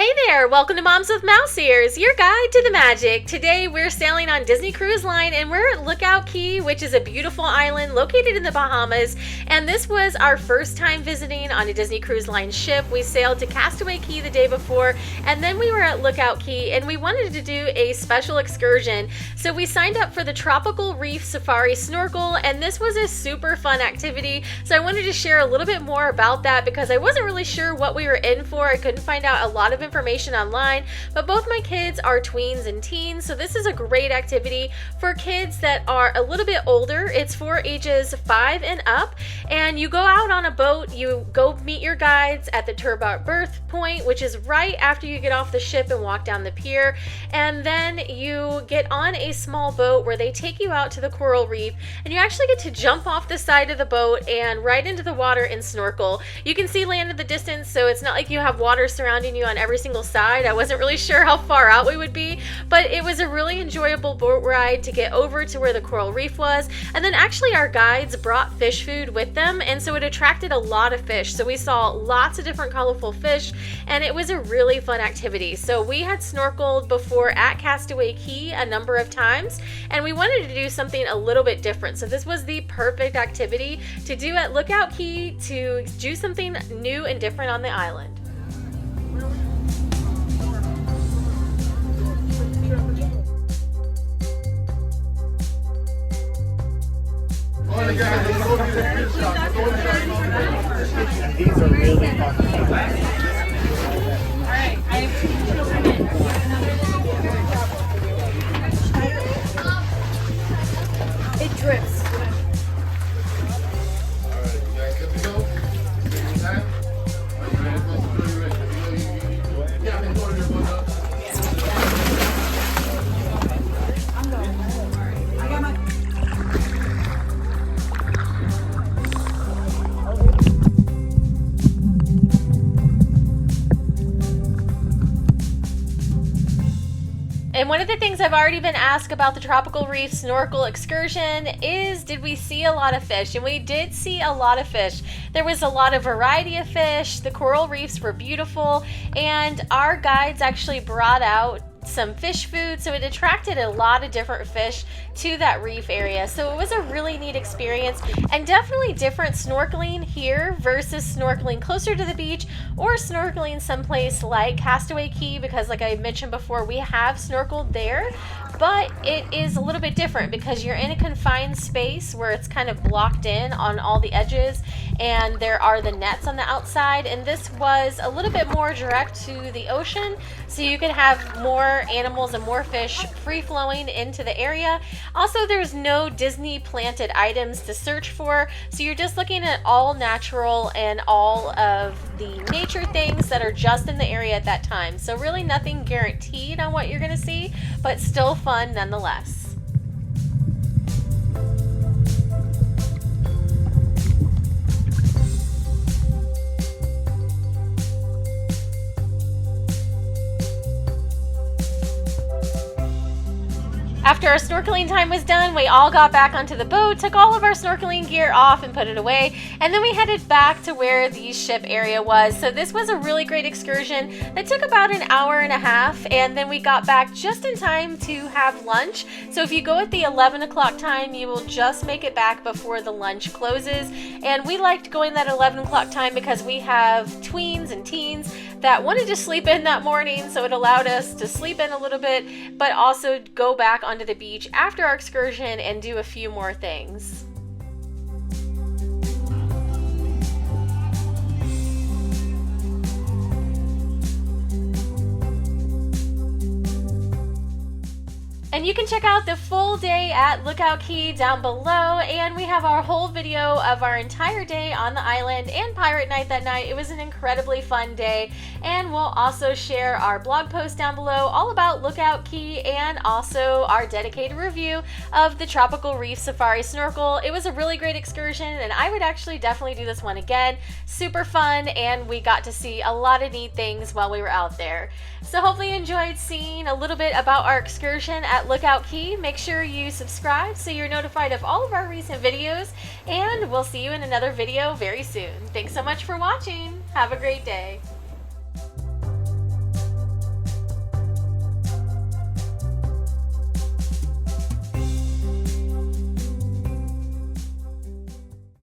Hey there, welcome to Moms with Mouse Ears, your guide to the magic. Today we're sailing on Disney Cruise Line and we're at Lookout Cay, which is a beautiful island located in the Bahamas. And this was our first time visiting on a Disney Cruise Line ship. We sailed to Castaway Cay the day before, and then we were at Lookout Cay and we wanted to do a special excursion. So we signed up for the Tropical Reef Safari Snorkel, and this was a super fun activity. So I wanted to share a little bit more about that because I wasn't really sure what we were in for. I couldn't find out a lot of information online, but both my kids are tweens and teens, so this is a great activity for kids that are a little bit older. It's for ages 5 and up, and you go out on a boat, you go meet your guides at the Tropical Point, which is right after you get off the ship and walk down the pier, and then you get on a small boat where they take you out to the coral reef, and you actually get to jump off the side of the boat and right into the water and snorkel. You can see land in the distance, so it's not like you have water surrounding you on every single side. I wasn't really sure how far out we would be, but it was a really enjoyable boat ride to get over to where the coral reef was. And then actually our guides brought fish food with them, and so it attracted a lot of fish. So we saw lots of different colorful fish, and it was a really fun activity. So we had snorkeled before at Castaway Cay a number of times, and we wanted to do something a little bit different. So this was the perfect activity to do at Lookout Cay, to do something new and different on the island. These are really fun. Alright, I have 2 children. It drips. Alright, you guys good to go? Time? Are you ready? Yeah, I'm enjoying your one up. And one of the things I've already been asked about the Tropical Reef Snorkel excursion is, did we see a lot of fish? And we did see a lot of fish. There was a lot of variety of fish. The coral reefs were beautiful, and our guides actually brought out some fish food, so it attracted a lot of different fish to that reef area. So it was a really neat experience, and definitely different snorkeling here versus snorkeling closer to the beach or snorkeling someplace like Castaway Cay, because like I mentioned before, we have snorkeled there, but it is a little bit different because you're in a confined space where it's kind of blocked in on all the edges, and there are the nets on the outside, and this was a little bit more direct to the ocean, so you could have more animals and more fish free flowing into the area. Also, there's no Disney planted items to search for, so you're just looking at all natural and all of the nature things that are just in the area at that time. So really nothing guaranteed on what you're going to see, but still fun nonetheless. After our snorkeling time was done, we all got back onto the boat, took all of our snorkeling gear off and put it away, and then we headed back to where the ship area was. So this was a really great excursion that took about an hour and a half, and then we got back just in time to have lunch. So if you go at the 11 o'clock time, you will just make it back before the lunch closes. And we liked going that 11 o'clock time because we have tweens and teens that wanted to sleep in that morning, so it allowed us to sleep in a little bit, but also go back onto the beach after our excursion and do a few more things. And you can check out the full day at Lookout Cay down below, and we have our whole video of our entire day on the island and pirate night that night. It was an incredibly fun day, and we'll also share our blog post down below all about Lookout Cay and also our dedicated review of the Tropical Reef Safari Snorkel. It was a really great excursion, and I would actually definitely do this one again. Super fun, and we got to see a lot of neat things while we were out there. So hopefully you enjoyed seeing a little bit about our excursion at Lookout Cay. Make sure you subscribe so you're notified of all of our recent videos, and we'll see you in another video very soon. Thanks so much for watching. Have a great day.